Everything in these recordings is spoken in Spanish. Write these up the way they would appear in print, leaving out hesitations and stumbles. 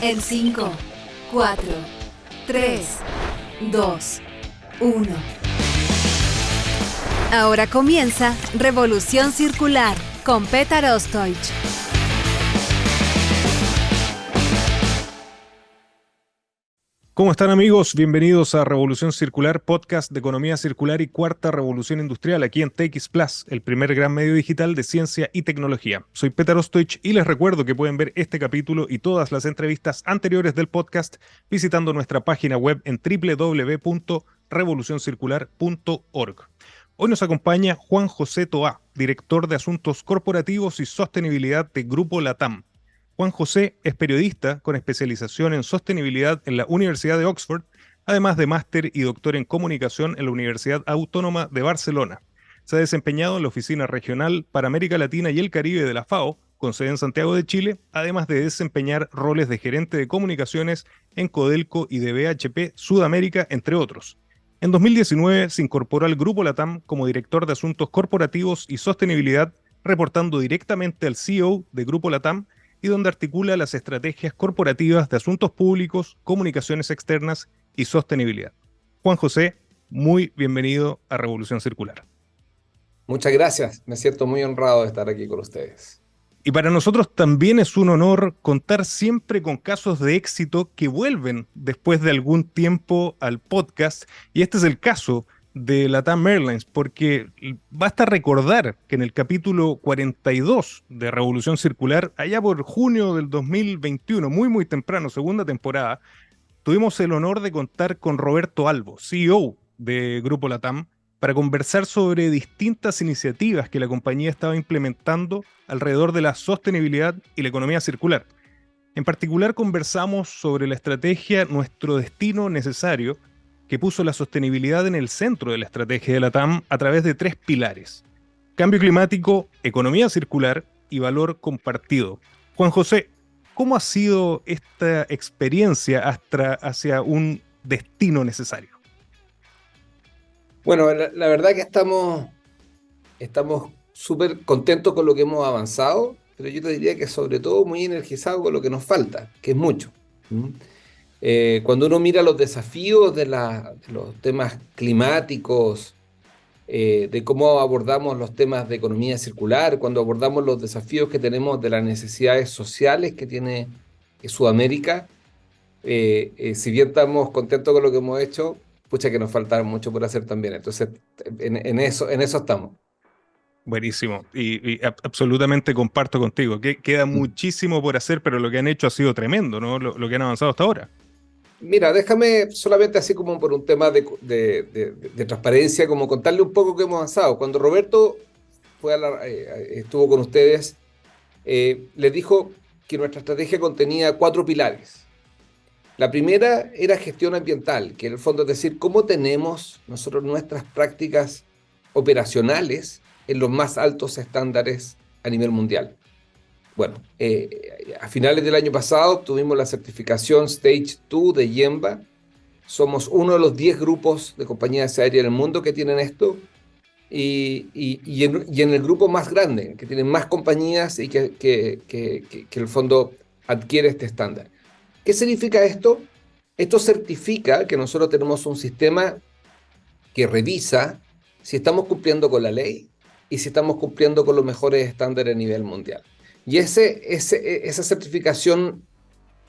En 5, 4, 3, 2, 1. Ahora comienza Revolución Circular con Petar Ostoich. ¿Cómo están, amigos? Bienvenidos a Revolución Circular, podcast de economía circular y cuarta revolución industrial aquí en TX Plus, el primer gran medio digital de ciencia y tecnología. Soy Petar Ostoich y les recuerdo que pueden ver este capítulo y todas las entrevistas anteriores del podcast visitando nuestra página web en www.revolucioncircular.org. Hoy nos acompaña Juan José Toá, director de Asuntos Corporativos y Sostenibilidad de Grupo LATAM. Juan José es periodista con especialización en sostenibilidad en la Universidad de Oxford, además de máster y doctor en comunicación en la Universidad Autónoma de Barcelona. Se ha desempeñado en la Oficina Regional para América Latina y el Caribe de la FAO, con sede en Santiago de Chile, además de desempeñar roles de gerente de comunicaciones en Codelco y de BHP Sudamérica, entre otros. En 2019 se incorporó al Grupo LATAM como director de Asuntos Corporativos y Sostenibilidad, reportando directamente al CEO de Grupo LATAM, y donde articula las estrategias corporativas de asuntos públicos, comunicaciones externas y sostenibilidad. Juan José, muy bienvenido a Revolución Circular. Muchas gracias, me siento muy honrado de estar aquí con ustedes. Y para nosotros también es un honor contar siempre con casos de éxito que vuelven después de algún tiempo al podcast, y este es el caso de LATAM Airlines, porque basta recordar que en el capítulo 42 de Revolución Circular, allá por junio del 2021, muy temprano, segunda temporada, tuvimos el honor de contar con Roberto Albo, CEO de Grupo LATAM, para conversar sobre distintas iniciativas que la compañía estaba implementando alrededor de la sostenibilidad y la economía circular. En particular conversamos sobre la estrategia Nuestro Destino Necesario, que puso la sostenibilidad en el centro de la estrategia de LATAM a través de 3 pilares: cambio climático, economía circular y valor compartido. Juan José, ¿cómo ha sido esta experiencia hacia un destino necesario? Bueno, la verdad que estamos súper contentos con lo que hemos avanzado, pero yo te diría que sobre todo muy energizados con lo que nos falta, que es mucho. Cuando uno mira los desafíos de los temas climáticos, de cómo abordamos los temas de economía circular, cuando abordamos los desafíos que tenemos de las necesidades sociales que tiene Sudamérica, si bien estamos contentos con lo que hemos hecho, pucha que nos falta mucho por hacer también. Entonces, en eso estamos. Buenísimo, y absolutamente comparto contigo. Queda muchísimo por hacer, pero lo que han hecho ha sido tremendo, ¿no? Lo que han avanzado hasta ahora. Mira, déjame solamente así como por un tema de transparencia, como contarle un poco que hemos avanzado. Cuando Roberto estuvo con ustedes, les dijo que nuestra estrategia contenía 4 pilares. La primera era gestión ambiental, que en el fondo es decir, cómo tenemos nosotros nuestras prácticas operacionales en los más altos estándares a nivel mundial. Bueno, a finales del año pasado tuvimos la certificación Stage 2 de IEMBA. Somos uno de los 10 grupos de compañías aéreas en el mundo que tienen esto, y en el grupo más grande, que tienen más compañías y que en el fondo adquiere este estándar. ¿Qué significa esto? Esto certifica que nosotros tenemos un sistema que revisa si estamos cumpliendo con la ley y si estamos cumpliendo con los mejores estándares a nivel mundial. Y esa certificación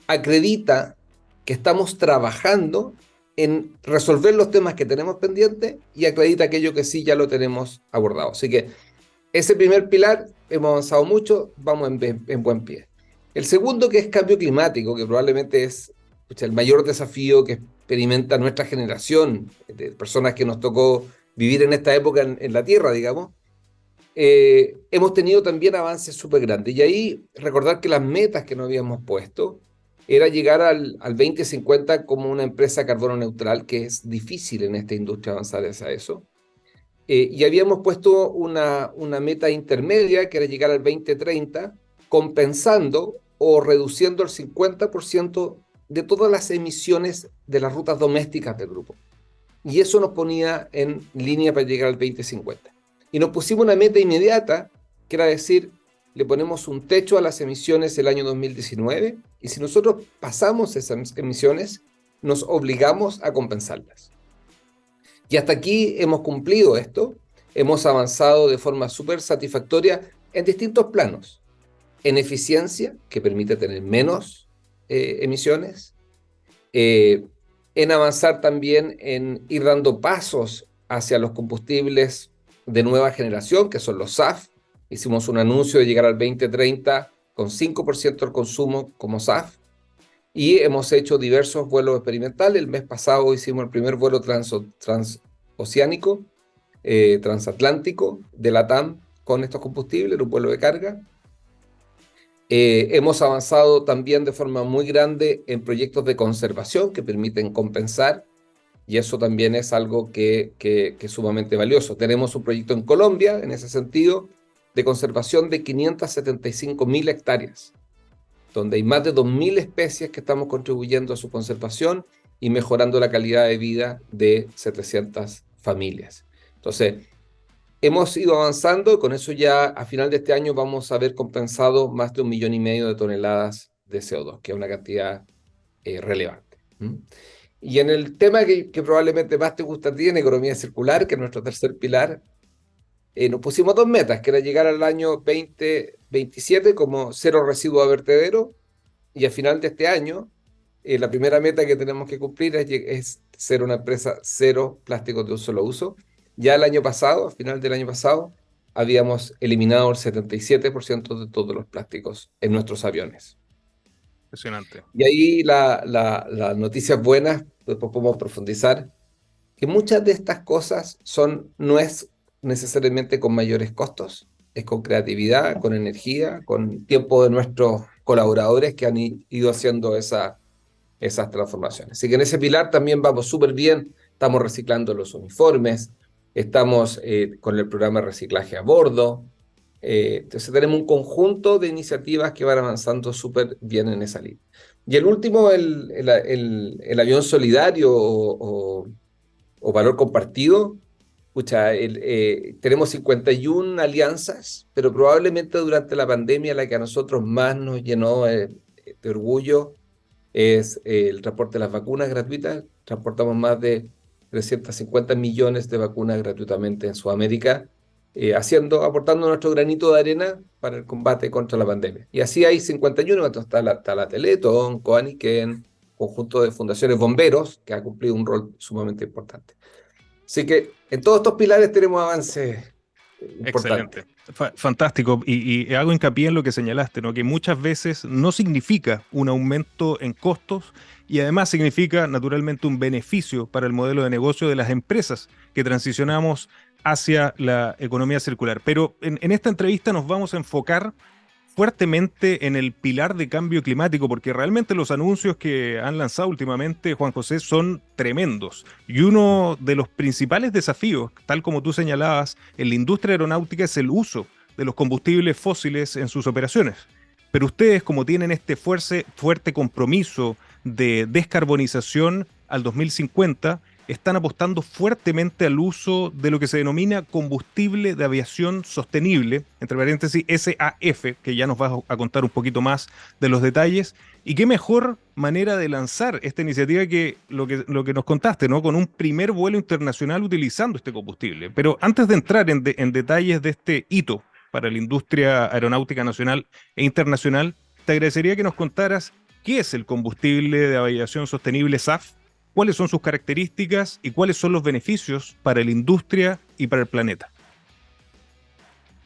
acredita que estamos trabajando en resolver los temas que tenemos pendientes y acredita aquello que sí ya lo tenemos abordado. Así que ese primer pilar hemos avanzado mucho, vamos en buen pie. El segundo, que es cambio climático, que probablemente es el mayor desafío que experimenta nuestra generación de personas que nos tocó vivir en esta época en la Tierra, digamos. Hemos tenido también avances súper grandes. Y ahí recordar que las metas que nos habíamos puesto era llegar al 2050 como una empresa carbono neutral, que es difícil en esta industria avanzar hacia eso. Y habíamos puesto una meta intermedia, que era llegar al 2030, compensando o reduciendo el 50% de todas las emisiones de las rutas domésticas del grupo. Y eso nos ponía en línea para llegar al 2050. Y nos pusimos una meta inmediata, que era decir, le ponemos un techo a las emisiones el año 2019 y si nosotros pasamos esas emisiones, nos obligamos a compensarlas. Y hasta aquí hemos cumplido esto, hemos avanzado de forma súper satisfactoria en distintos planos. En eficiencia, que permite tener menos emisiones, en avanzar también en ir dando pasos hacia los combustibles de nueva generación, que son los SAF. Hicimos un anuncio de llegar al 2030 con 5% del consumo como SAF, y hemos hecho diversos vuelos experimentales. El mes pasado hicimos el primer vuelo transoceánico, transatlántico de LATAM con estos combustibles, un vuelo de carga. Hemos avanzado también de forma muy grande en proyectos de conservación que permiten compensar, y eso también es algo que es sumamente valioso. Tenemos un proyecto en Colombia, en ese sentido, de conservación de 575.000 hectáreas, donde hay más de 2.000 especies que estamos contribuyendo a su conservación y mejorando la calidad de vida de 700 familias. Entonces, hemos ido avanzando, con eso ya a final de este año vamos a haber compensado más de 1,5 millones de toneladas de CO2, que es una cantidad relevante. Y en el tema que probablemente más te gusta a ti, en economía circular, que es nuestro tercer pilar, nos pusimos 2 metas, que era llegar al año 2027 como cero residuo a vertedero, y a final de este año, la primera meta que tenemos que cumplir es ser una empresa cero plásticos de un solo uso. Ya el año pasado, a final del año pasado, habíamos eliminado el 77% de todos los plásticos en nuestros aviones. Impresionante. Y ahí las noticias buenas, después podemos profundizar, que muchas de estas cosas no es necesariamente con mayores costos, es con creatividad, con energía, con tiempo de nuestros colaboradores que han ido haciendo esas transformaciones. Así que en ese pilar también vamos súper bien, estamos reciclando los uniformes, estamos con el programa de reciclaje a bordo. Entonces tenemos un conjunto de iniciativas que van avanzando súper bien en esa línea. Y el último, el avión solidario o valor compartido. Escucha, tenemos 51 alianzas, pero probablemente durante la pandemia la que a nosotros más nos llenó de orgullo es el transporte de las vacunas gratuitas. Transportamos más de 350 millones de vacunas gratuitamente en Sudamérica, aportando nuestro granito de arena para el combate contra la pandemia. Y así hay 51, está la Teletón, Coaniquén, conjunto de fundaciones bomberos, que ha cumplido un rol sumamente importante. Así que en todos estos pilares tenemos avances importantes. Excelente. Fantástico. Y hago hincapié en lo que señalaste, ¿no? Que muchas veces no significa un aumento en costos y además significa naturalmente un beneficio para el modelo de negocio de las empresas que transicionamos hacia la economía circular. Pero en esta entrevista nos vamos a enfocar fuertemente en el pilar de cambio climático, porque realmente los anuncios que han lanzado últimamente, Juan José, son tremendos. Y uno de los principales desafíos, tal como tú señalabas, en la industria aeronáutica es el uso de los combustibles fósiles en sus operaciones. Pero ustedes, como tienen este fuerte compromiso de descarbonización al 2050, están apostando fuertemente al uso de lo que se denomina combustible de aviación sostenible, entre paréntesis SAF, que ya nos vas a contar un poquito más de los detalles. Y qué mejor manera de lanzar esta iniciativa que lo que nos contaste, ¿no? Con un primer vuelo internacional utilizando este combustible. Pero antes de entrar en detalles de este hito para la industria aeronáutica nacional e internacional, te agradecería que nos contaras qué es el combustible de aviación sostenible SAF, cuáles son sus características y cuáles son los beneficios para la industria y para el planeta.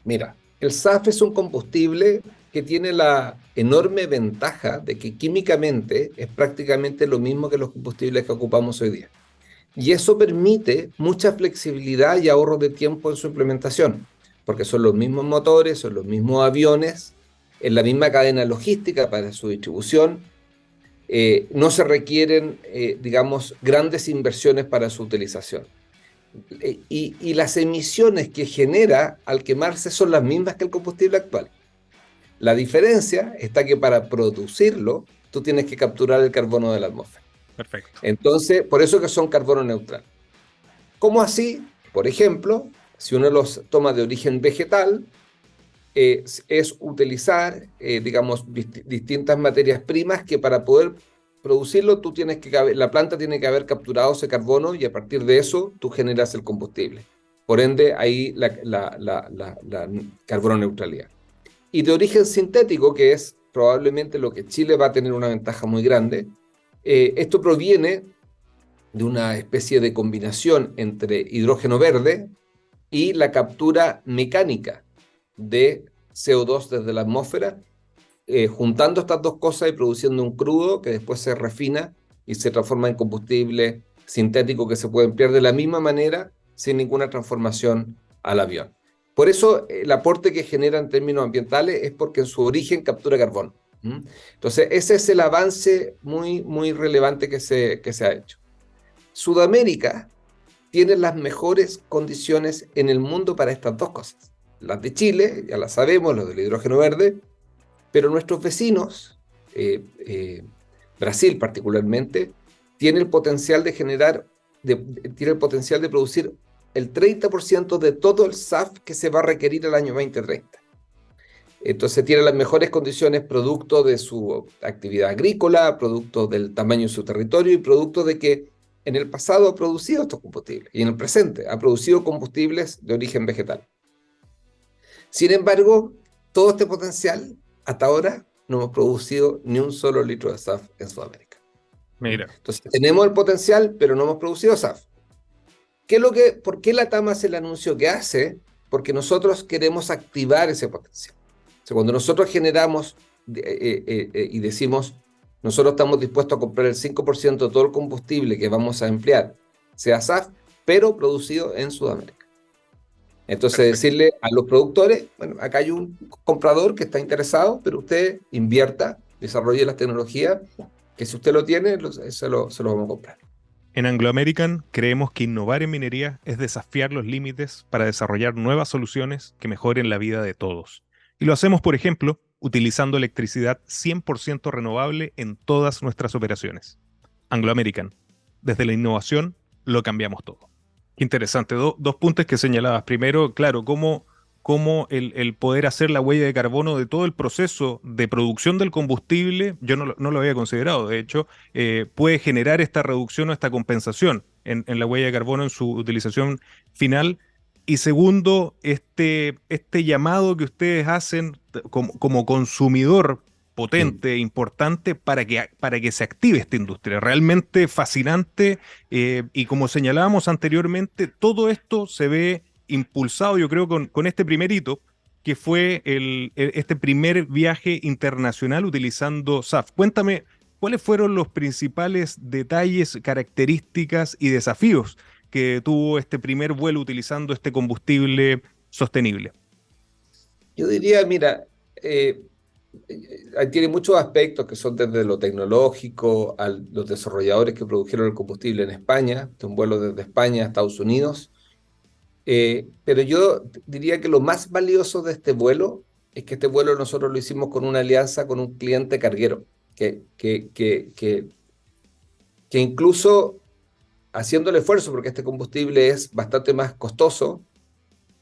Mira, el SAF es un combustible que tiene la enorme ventaja de que químicamente es prácticamente lo mismo que los combustibles que ocupamos hoy día. Y eso permite mucha flexibilidad y ahorro de tiempo en su implementación, porque son los mismos motores, son los mismos aviones, en la misma cadena logística para su distribución. No se requieren, digamos, grandes inversiones para su utilización. Y las emisiones que genera al quemarse son las mismas que el combustible actual. La diferencia está que para producirlo, tú tienes que capturar el carbono de la atmósfera. Perfecto. Entonces, por eso que son carbono neutral. ¿Cómo así? Por ejemplo, si uno los toma de origen vegetal, es utilizar, digamos, distintas materias primas que para poder producirlo la planta tiene que haber capturado ese carbono y a partir de eso tú generas el combustible. Por ende, ahí la carbono neutralidad. Y de origen sintético, que es probablemente lo que Chile va a tener una ventaja muy grande, esto proviene de una especie de combinación entre hidrógeno verde y la captura mecánica de CO2 desde la atmósfera, juntando estas dos cosas y produciendo un crudo que después se refina y se transforma en combustible sintético que se puede emplear de la misma manera sin ninguna transformación al avión. Por eso el aporte que genera en términos ambientales es porque en su origen captura carbono. Entonces ese es el avance muy, muy relevante que se ha hecho. Sudamérica tiene las mejores condiciones en el mundo para estas dos cosas. Las de Chile, ya las sabemos, los del hidrógeno verde, pero nuestros vecinos, Brasil particularmente, tiene el potencial de tiene el potencial de producir el 30% de todo el SAF que se va a requerir el año 2030. Entonces tiene las mejores condiciones producto de su actividad agrícola, producto del tamaño de su territorio y producto de que en el pasado ha producido estos combustibles y en el presente ha producido combustibles de origen vegetal. Sin embargo, todo este potencial, hasta ahora, no hemos producido ni un solo litro de SAF en Sudamérica. Mira. Entonces, tenemos el potencial, pero no hemos producido SAF. ¿Por qué la TAM hace el anuncio que hace? Porque nosotros queremos activar ese potencial. O sea, cuando nosotros generamos y decimos, nosotros estamos dispuestos a comprar el 5% de todo el combustible que vamos a emplear, sea SAF, pero producido en Sudamérica. Entonces, decirle a los productores, bueno, acá hay un comprador que está interesado, pero usted invierta, desarrolle las tecnologías, que si usted lo tiene, se lo vamos a comprar. En Anglo American creemos que innovar en minería es desafiar los límites para desarrollar nuevas soluciones que mejoren la vida de todos. Y lo hacemos, por ejemplo, utilizando electricidad 100% renovable en todas nuestras operaciones. Anglo American, desde la innovación lo cambiamos todo. Qué interesante, dos puntos que señalabas. Primero, claro, cómo el poder hacer la huella de carbono de todo el proceso de producción del combustible, yo no lo había considerado, de hecho, puede generar esta reducción o esta compensación en la huella de carbono en su utilización final. Y segundo, este llamado que ustedes hacen como consumidor potente, importante, para que se active esta industria. Realmente fascinante, y como señalábamos anteriormente, todo esto se ve impulsado, yo creo, con este primer hito, que fue este primer viaje internacional utilizando SAF. Cuéntame, ¿cuáles fueron los principales detalles, características y desafíos que tuvo este primer vuelo utilizando este combustible sostenible? Yo diría, mira, tiene muchos aspectos que son desde lo tecnológico a los desarrolladores que produjeron el combustible en España, de un vuelo desde España a Estados Unidos. Pero yo diría que lo más valioso de este vuelo es que este vuelo nosotros lo hicimos con una alianza con un cliente carguero, que incluso haciendo el esfuerzo, porque este combustible es bastante más costoso,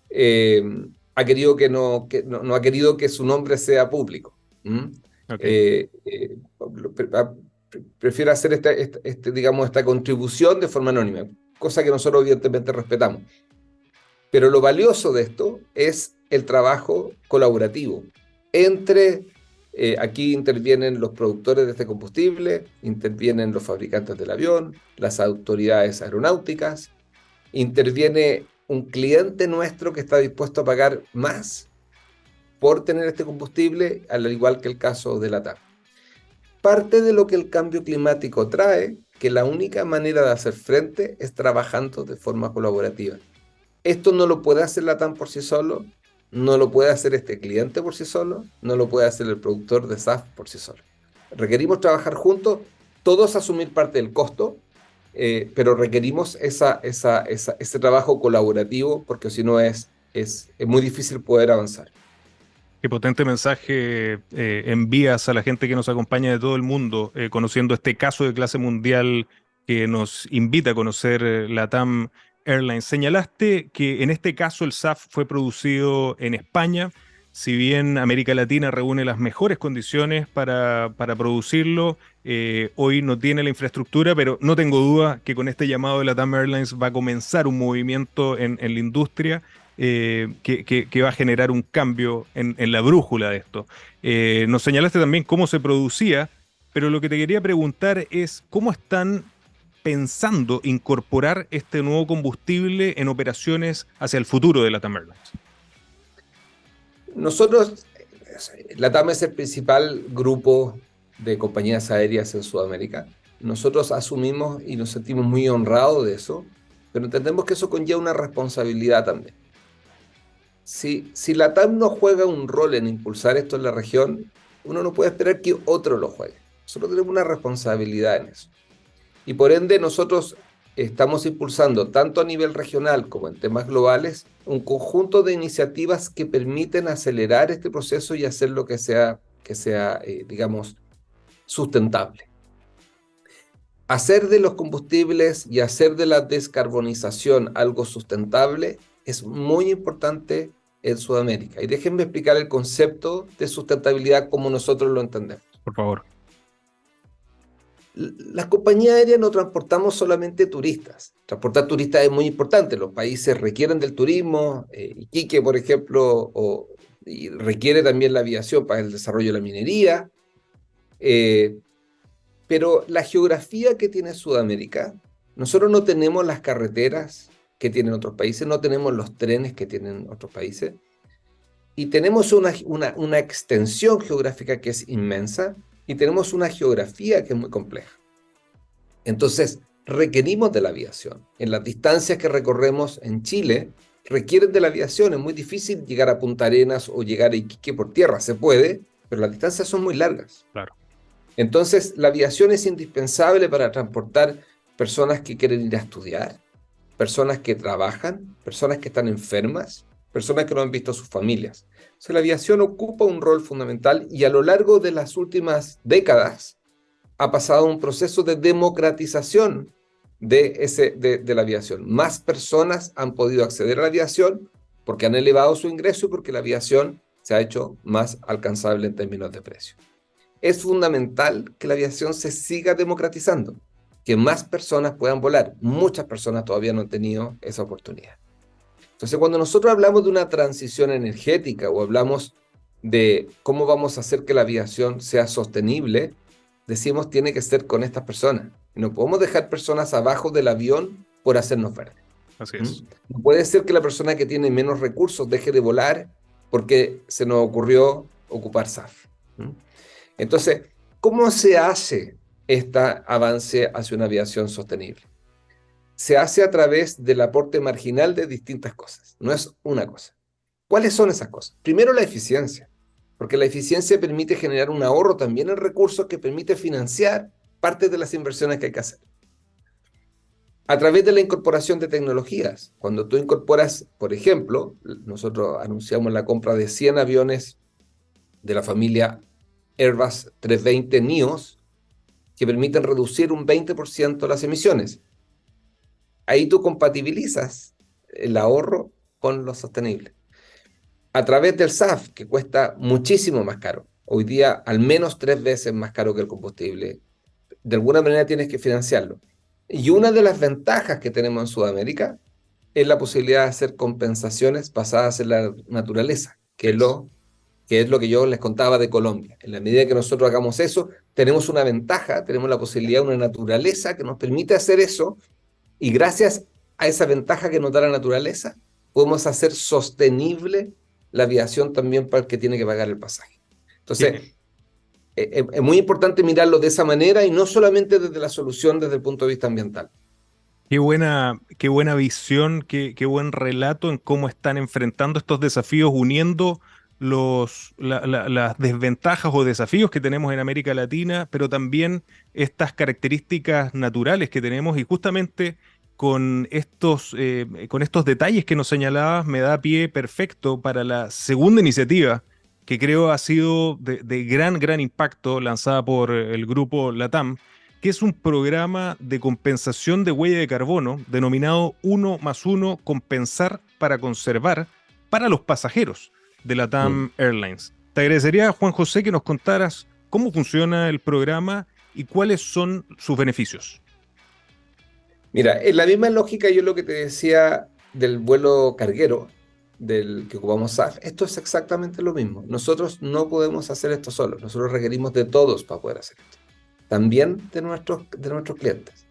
ha querido no ha querido que su nombre sea público. Okay. Prefiere hacer digamos, esta contribución de forma anónima, cosa que nosotros evidentemente respetamos. Pero lo valioso de esto es el trabajo colaborativo aquí intervienen los productores de este combustible, intervienen los fabricantes del avión, las autoridades aeronáuticas, interviene un cliente nuestro que está dispuesto a pagar más por tener este combustible, al igual que el caso de la TAM. Parte de lo que el cambio climático trae, que la única manera de hacer frente es trabajando de forma colaborativa. Esto no lo puede hacer la TAM por sí solo, no lo puede hacer este cliente por sí solo, no lo puede hacer el productor de SAF por sí solo. Requerimos trabajar juntos, todos asumir parte del costo, pero requerimos ese trabajo colaborativo, porque si no es muy difícil poder avanzar. Qué potente mensaje envías a la gente que nos acompaña de todo el mundo, conociendo este caso de clase mundial que nos invita a conocer LATAM Airlines. Señalaste que en este caso el SAF fue producido en España. si bien América Latina reúne las mejores condiciones para producirlo, hoy no tiene la infraestructura, pero no tengo duda que con este llamado de LATAM Airlines va a comenzar un movimiento en la industria que va a generar un cambio en la brújula de esto. Nos señalaste también cómo se producía, pero lo que te quería preguntar es cómo están pensando incorporar este nuevo combustible en operaciones hacia el futuro de LATAM Airlines. Nosotros, LATAM es el principal grupo de compañías aéreas en Sudamérica. Nosotros asumimos y nos sentimos muy honrados de eso, pero entendemos que eso conlleva una responsabilidad también. Si LATAM no juega un rol en impulsar esto en la región, uno no puede esperar que otro lo juegue. Nosotros tenemos una responsabilidad en eso. Y por ende nosotros estamos impulsando tanto a nivel regional como en temas globales un conjunto de iniciativas que permiten acelerar este proceso y hacerlo que sea digamos, sustentable. Hacer de los combustibles y hacer de la descarbonización algo sustentable es muy importante en Sudamérica. Y déjenme explicar el concepto de sustentabilidad como nosotros lo entendemos. Por favor. Las compañías aéreas no transportamos solamente turistas. Transportar turistas es muy importante. Los países requieren del turismo. Iquique, por ejemplo, y requiere también la aviación para el desarrollo de la minería. Pero la geografía que tiene Sudamérica, nosotros no tenemos las carreteras que tienen otros países, no tenemos los trenes que tienen otros países, y tenemos una extensión geográfica que es inmensa, y tenemos una geografía que es muy compleja. Entonces, requerimos de la aviación. En las distancias que recorremos en Chile, requieren de la aviación. Es muy difícil llegar a Punta Arenas o llegar a Iquique por tierra. Se puede, pero las distancias son muy largas. Claro. Entonces, la aviación es indispensable para transportar personas que quieren ir a estudiar, personas que trabajan, personas que están enfermas, personas que no han visto a sus familias. Entonces, la aviación ocupa un rol fundamental y a lo largo de las últimas décadas ha pasado un proceso de democratización de la aviación. Más personas han podido acceder a la aviación porque han elevado su ingreso y porque la aviación se ha hecho más alcanzable en términos de precio. Es fundamental que la aviación se siga democratizando, que más personas puedan volar. Muchas personas todavía no han tenido esa oportunidad. Entonces, cuando nosotros hablamos de una transición energética o hablamos de cómo vamos a hacer que la aviación sea sostenible, decimos tiene que ser con estas personas. No podemos dejar personas abajo del avión por hacernos verdes. Así es. No puede ser que la persona que tiene menos recursos deje de volar porque se nos ocurrió ocupar SAF. Entonces, ¿cómo se hace este avance hacia una aviación sostenible? Se hace a través del aporte marginal de distintas cosas. No es una cosa. ¿Cuáles son esas cosas? Primero, la eficiencia, porque la eficiencia permite generar un ahorro también en recursos que permite financiar parte de las inversiones que hay que hacer. A través de la incorporación de tecnologías. Cuando tú incorporas, por ejemplo, nosotros anunciamos la compra de 100 aviones de la familia Airbus 320 NEOs que permiten reducir un 20% las emisiones. Ahí tú compatibilizas el ahorro con lo sostenible. A través del SAF, que cuesta muchísimo más caro. Hoy día, al menos 3 veces más caro que el combustible. De alguna manera tienes que financiarlo. Y una de las ventajas que tenemos en Sudamérica es la posibilidad de hacer compensaciones basadas en la naturaleza, que es lo que yo les contaba de Colombia. En la medida que nosotros hagamos eso, tenemos una ventaja, tenemos la posibilidad de una naturaleza que nos permite hacer eso. Y gracias a esa ventaja que nos da la naturaleza, podemos hacer sostenible la aviación también para el que tiene que pagar el pasaje. Entonces, es muy importante mirarlo de esa manera y no solamente desde la solución desde el punto de vista ambiental. Qué buena visión, qué buen relato en cómo están enfrentando estos desafíos, uniendo las desventajas o desafíos que tenemos en América Latina, pero también estas características naturales que tenemos, y justamente con estos detalles que nos señalabas me da pie perfecto para la segunda iniciativa que creo ha sido de gran impacto, lanzada por el grupo LATAM, que es un programa de compensación de huella de carbono denominado 1+1 Compensar para Conservar para los pasajeros. de LATAM Airlines. Te agradecería, Juan José, que nos contaras cómo funciona el programa y cuáles son sus beneficios. Mira, en la misma lógica yo lo que te decía del vuelo carguero, del que ocupamos SAF, esto es exactamente lo mismo. Nosotros no podemos hacer esto solos, nosotros requerimos de todos para poder hacer esto. También de nuestros clientes.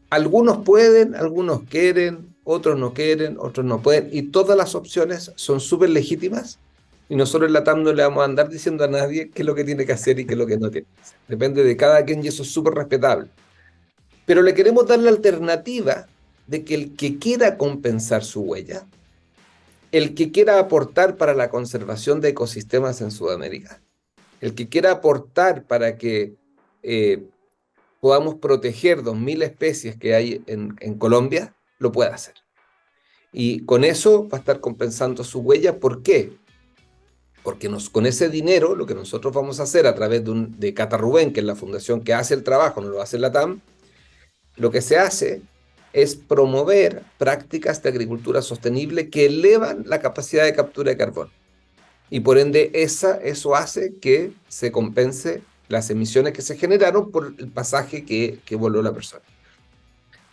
Algunos pueden, algunos quieren, otros no quieren, otros no pueden, y todas las opciones son súper legítimas, y nosotros en la TAM no le vamos a andar diciendo a nadie qué es lo que tiene que hacer y qué es lo que no tiene que hacer. Depende de cada quien y eso es súper respetable. Pero le queremos dar la alternativa de que el que quiera compensar su huella, el que quiera aportar para la conservación de ecosistemas en Sudamérica, el que quiera aportar para que podamos proteger 2.000 especies que hay en Colombia, lo puede hacer. Y con eso va a estar compensando su huella. ¿Por qué? Porque con ese dinero, lo que nosotros vamos a hacer a través de Cata Rubén, que es la fundación que hace el trabajo, no lo hace la TAM, lo que se hace es promover prácticas de agricultura sostenible que elevan la capacidad de captura de carbono. Y por ende, eso hace que se compense las emisiones que se generaron por el pasaje que voló la persona.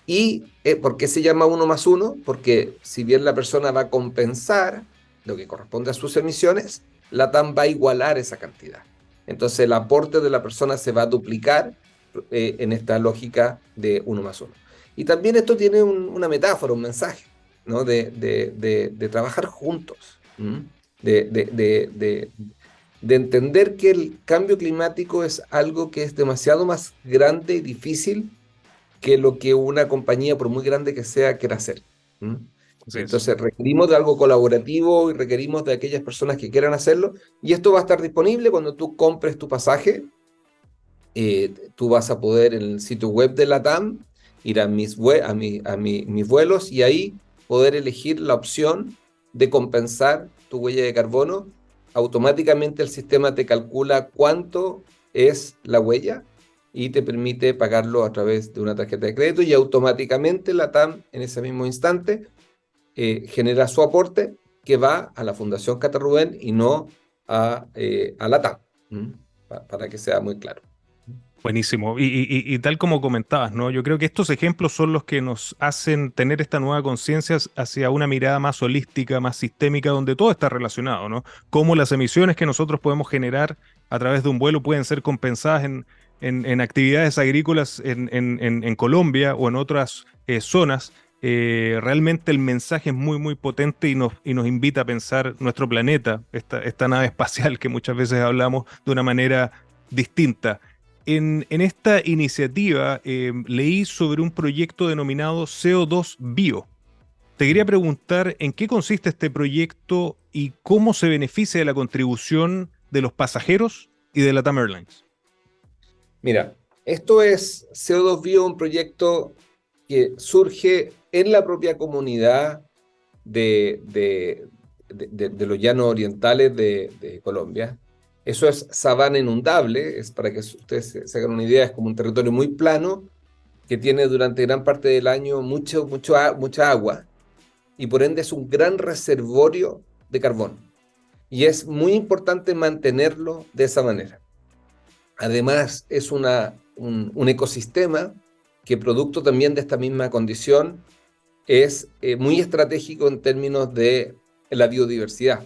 ¿Y por qué se llama 1+1? Porque si bien la persona va a compensar lo que corresponde a sus emisiones, la TAM va a igualar esa cantidad. Entonces el aporte de la persona se va a duplicar en esta lógica de 1+1. Y también esto tiene una metáfora, un mensaje, ¿no? de trabajar juntos, de entender que el cambio climático es algo que es demasiado más grande y difícil que lo que una compañía, por muy grande que sea, quiera hacer. Entonces requerimos de algo colaborativo y requerimos de aquellas personas que quieran hacerlo, y esto va a estar disponible cuando tú compres tu pasaje. Tú vas a poder en el sitio web de la TAM ir a mis vuelos y ahí poder elegir la opción de compensar tu huella de carbono. Automáticamente el sistema te calcula cuánto es la huella y te permite pagarlo a través de una tarjeta de crédito, y automáticamente la TAM en ese mismo instante genera su aporte que va a la Fundación Cata Rubén y no a la TAM, para que sea muy claro. Buenísimo. Y tal como comentabas, ¿no? Yo creo que estos ejemplos son los que nos hacen tener esta nueva conciencia hacia una mirada más holística, más sistémica, donde todo está relacionado, ¿no? Cómo las emisiones que nosotros podemos generar a través de un vuelo pueden ser compensadas en actividades agrícolas en Colombia o en otras zonas. Realmente el mensaje es muy, muy potente y nos invita a pensar nuestro planeta, esta nave espacial que muchas veces hablamos de una manera distinta. En esta iniciativa leí sobre un proyecto denominado CO2 Bio. Te quería preguntar en qué consiste este proyecto y cómo se beneficia de la contribución de los pasajeros y de LATAM Airlines. Mira, esto es CO2 Bio, un proyecto que surge en la propia comunidad de los llanos orientales de Colombia. Eso es sabana inundable, es para que ustedes se hagan una idea, es como un territorio muy plano que tiene durante gran parte del año mucha agua, y por ende es un gran reservorio de carbono. Y es muy importante mantenerlo de esa manera. Además, es un ecosistema que, producto también de esta misma condición, es muy estratégico en términos de la biodiversidad.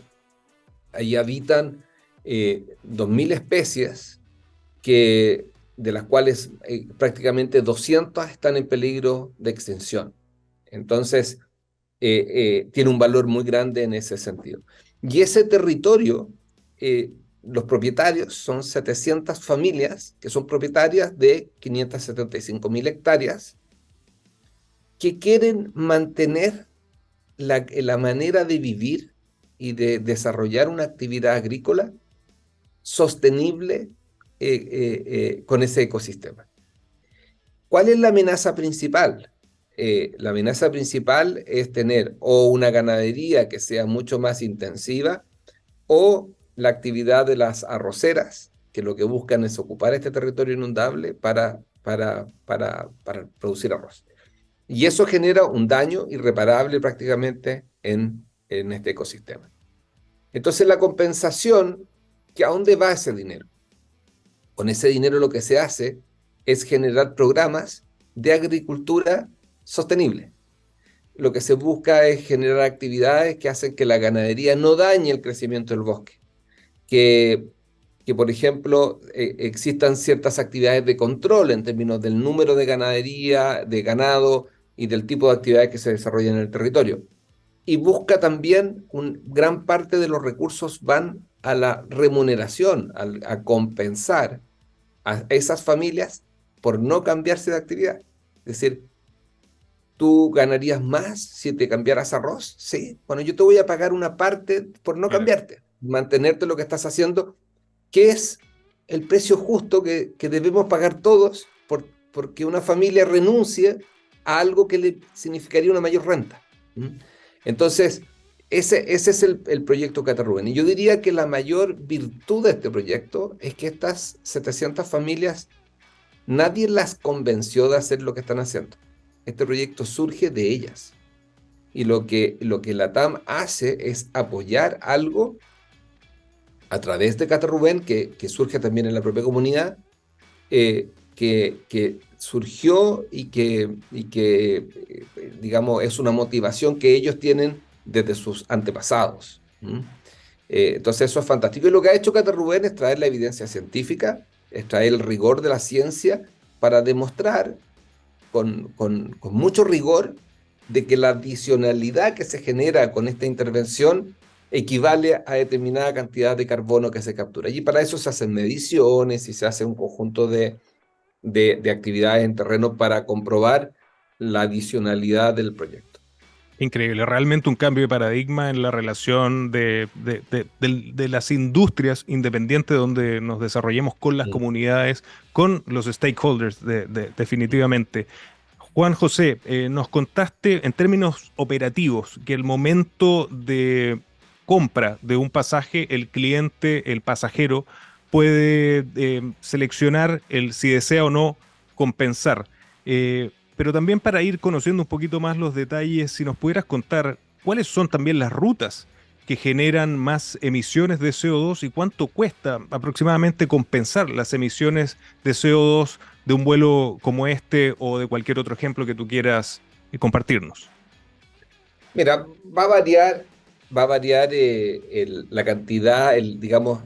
Ahí habitan 2.000 especies, de las cuales prácticamente 200 están en peligro de extinción. Entonces, tiene un valor muy grande en ese sentido. Y ese territorio, los propietarios son 700 familias que son propietarias de 575.000 hectáreas que quieren mantener la manera de vivir y de desarrollar una actividad agrícola sostenible con ese ecosistema. ¿Cuál es la amenaza principal? La amenaza principal es tener o una ganadería que sea mucho más intensiva, o la actividad de las arroceras, que lo que buscan es ocupar este territorio inundable para producir arroz. Y eso genera un daño irreparable prácticamente en este ecosistema. Entonces la compensación, ¿que a dónde va ese dinero? Con ese dinero lo que se hace es generar programas de agricultura sostenible. Lo que se busca es generar actividades que hacen que la ganadería no dañe el crecimiento del bosque, que por ejemplo, existan ciertas actividades de control en términos del número de ganadería, de ganado y del tipo de actividades que se desarrollan en el territorio. Y busca también, gran parte de los recursos van a la remuneración, a compensar a esas familias por no cambiarse de actividad. Es decir, ¿tú ganarías más si te cambiaras a arroz? Sí. Bueno, yo te voy a pagar una parte por no cambiarte, mantenerte lo que estás haciendo, que es el precio justo que debemos pagar todos porque una familia renuncie a algo que le significaría una mayor renta. Entonces, ese es el proyecto Cata Rubén. Y yo diría que la mayor virtud de este proyecto es que estas 700 familias, nadie las convenció de hacer lo que están haciendo. Este proyecto surge de ellas. Y lo que la TAM hace es apoyar algo a través de Cata Rubén, que surge también en la propia comunidad, que surgió y que digamos, es una motivación que ellos tienen desde sus antepasados. Entonces eso es fantástico. Y lo que ha hecho Cata Rubén es traer la evidencia científica, es traer el rigor de la ciencia para demostrar con mucho rigor de que la adicionalidad que se genera con esta intervención equivale a determinada cantidad de carbono que se captura. Y para eso se hacen mediciones y se hace un conjunto de actividades en terreno para comprobar la adicionalidad del proyecto. Increíble, realmente un cambio de paradigma en la relación de las industrias independientes donde nos desarrollemos con las comunidades, con los stakeholders, definitivamente. Juan José, nos contaste en términos operativos que el momento de compra de un pasaje, el cliente, el pasajero, puede seleccionar si desea o no compensar. Pero también para ir conociendo un poquito más los detalles, si nos pudieras contar cuáles son también las rutas que generan más emisiones de CO2 y cuánto cuesta aproximadamente compensar las emisiones de CO2 de un vuelo como este o de cualquier otro ejemplo que tú quieras compartirnos. Mira, va a variar la cantidad, digamos,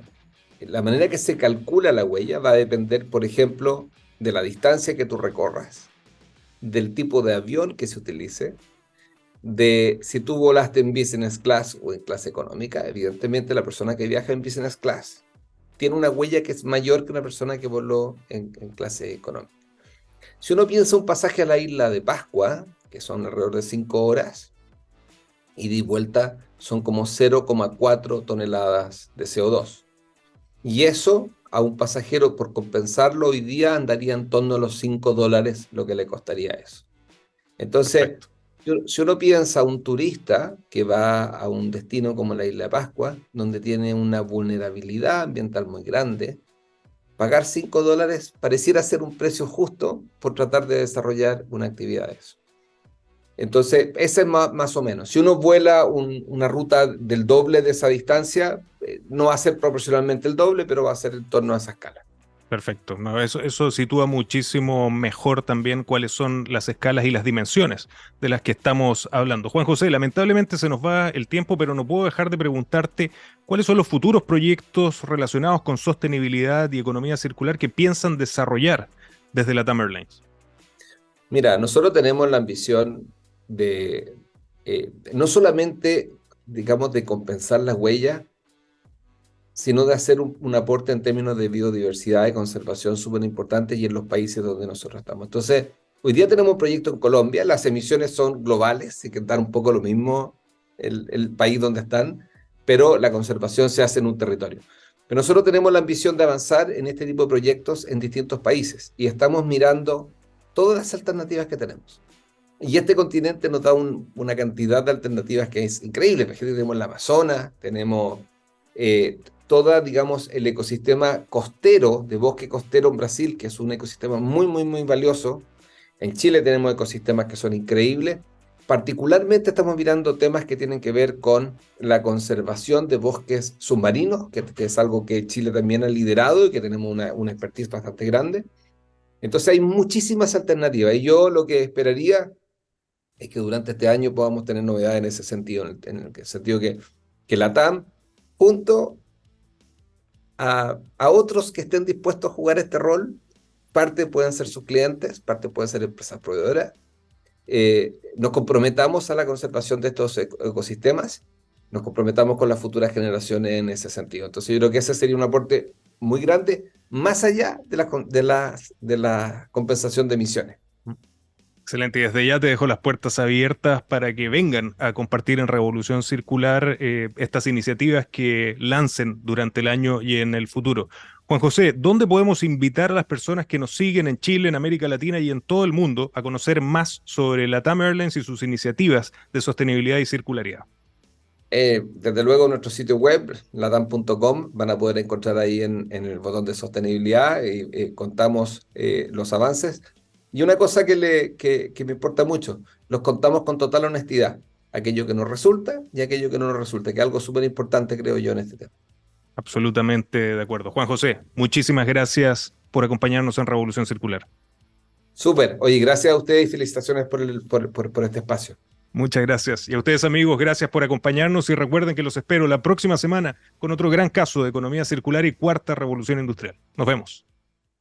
la manera que se calcula la huella va a depender, por ejemplo, de la distancia que tú recorras, del tipo de avión que se utilice, de si tú volaste en business class o en clase económica. Evidentemente la persona que viaja en business class tiene una huella que es mayor que una persona que voló en clase económica. Si uno piensa un pasaje a la isla de Pascua, que son alrededor de 5 horas, ida y vuelta son como 0,4 toneladas de CO2. Y eso a un pasajero, por compensarlo hoy día, andaría en torno a los $5 lo que le costaría eso. Entonces, si uno piensa a un turista que va a un destino como la Isla de Pascua, donde tiene una vulnerabilidad ambiental muy grande, pagar $5 pareciera ser un precio justo por tratar de desarrollar una actividad de eso. Entonces, ese es más o menos. Si uno vuela una ruta del doble de esa distancia, no va a ser proporcionalmente el doble, pero va a ser en torno a esa escala. Perfecto. No, eso sitúa muchísimo mejor también cuáles son las escalas y las dimensiones de las que estamos hablando. Juan José, lamentablemente se nos va el tiempo, pero no puedo dejar de preguntarte cuáles son los futuros proyectos relacionados con sostenibilidad y economía circular que piensan desarrollar desde la TAM Airlines. Mira, nosotros tenemos la ambición de no solamente, digamos, de compensar la huella, sino de hacer un aporte en términos de biodiversidad y conservación súper importante y en los países donde nosotros estamos. Entonces, hoy día tenemos un proyecto en Colombia, las emisiones son globales, y que dan un poco lo mismo el país donde están, pero la conservación se hace en un territorio. Pero nosotros tenemos la ambición de avanzar en este tipo de proyectos en distintos países y estamos mirando todas las alternativas que tenemos. Y este continente nos da una cantidad de alternativas que es increíble. Por ejemplo, tenemos el Amazonas, tenemos todo, digamos, el ecosistema costero, de bosque costero en Brasil, que es un ecosistema muy, muy, muy valioso. En Chile tenemos ecosistemas que son increíbles, Particularmente estamos mirando temas que tienen que ver con la conservación de bosques submarinos, que es algo que Chile también ha liderado y que tenemos una expertise bastante grande. Entonces hay muchísimas alternativas y yo lo que esperaría es que durante este año podamos tener novedades en ese sentido, en el sentido que la TAM, junto a otros que estén dispuestos a jugar este rol, parte pueden ser sus clientes, parte pueden ser empresas proveedoras, nos comprometamos a la conservación de estos ecosistemas, nos comprometamos con las futuras generaciones en ese sentido. Entonces yo creo que ese sería un aporte muy grande, más allá de la compensación de emisiones. Excelente, y desde ya te dejo las puertas abiertas para que vengan a compartir en Revolución Circular estas iniciativas que lancen durante el año y en el futuro. Juan José, ¿dónde podemos invitar a las personas que nos siguen en Chile, en América Latina y en todo el mundo a conocer más sobre LATAM Airlines y sus iniciativas de sostenibilidad y circularidad? Desde luego nuestro sitio web, latam.com, van a poder encontrar ahí en el botón de sostenibilidad, contamos los avances. Y una cosa que me importa mucho, los contamos con total honestidad, aquello que nos resulta y aquello que no nos resulta, que es algo súper importante creo yo en este tema. Absolutamente de acuerdo. Juan José, muchísimas gracias por acompañarnos en Revolución Circular. Súper, oye, gracias a ustedes y felicitaciones por este espacio. Muchas gracias. Y a ustedes, amigos, gracias por acompañarnos y recuerden que los espero la próxima semana con otro gran caso de economía circular y cuarta revolución industrial. Nos vemos.